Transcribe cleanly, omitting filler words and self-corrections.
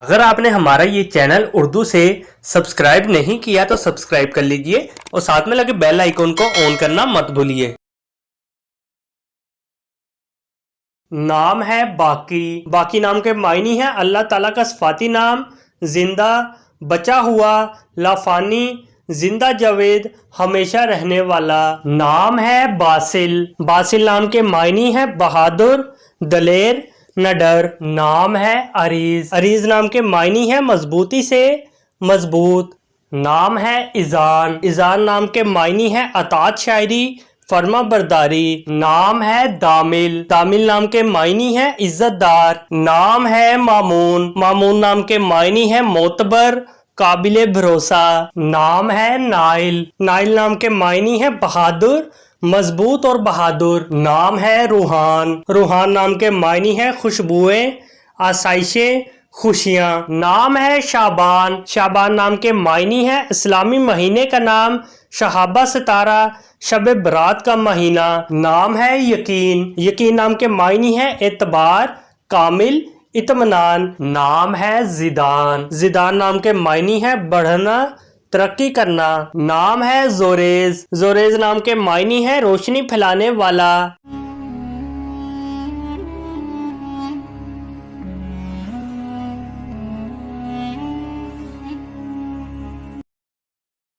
اگر آپ نے ہمارا یہ چینل اردو سے سبسکرائب نہیں کیا تو سبسکرائب کر لیجئے اور ساتھ میں لگے بیل آئیکن کو آن کرنا مت بھولیے۔ نام ہے باقی۔ باقی نام کے معنی ہے اللہ تعالیٰ کا صفاتی نام، زندہ، بچا ہوا، لافانی، زندہ جاوید، ہمیشہ رہنے والا۔ نام ہے باسل۔ باسل نام کے معنی ہے بہادر، دلیر، نڈر۔ نام ہے عریض۔ عریض نام کے معنی ہے مضبوطی سے، مضبوط۔ نام ہے اذان۔ اذان نام کے معنی ہے اطاعت شاعری، فرما برداری۔ نام ہے دامل۔ دامل نام کے معنی ہے عزت دار۔ نام ہے مامون۔ مامون نام کے معنی ہے معتبر، قابل بھروسہ۔ نام ہے نائل۔ نائل نام کے معنی ہے بہادر، مضبوط اور بہادر۔ نام ہے روحان۔ روحان نام کے معنی ہے خوشبوئیں، آسائشیں، خوشیاں۔ نام ہے شعبان۔ شعبان نام کے معنی ہے اسلامی مہینے کا نام، شہابہ ستارہ، شب برات کا مہینہ۔ نام ہے یقین۔ یقین نام کے معنی ہے اعتبار، کامل، اطمینان۔ نام ہے زیدان۔ زیدان نام کے معنی ہے بڑھنا، ترقی کرنا۔ نام ہے زوریز۔ زوریز نام کے معنی ہے روشنی پھیلانے والا۔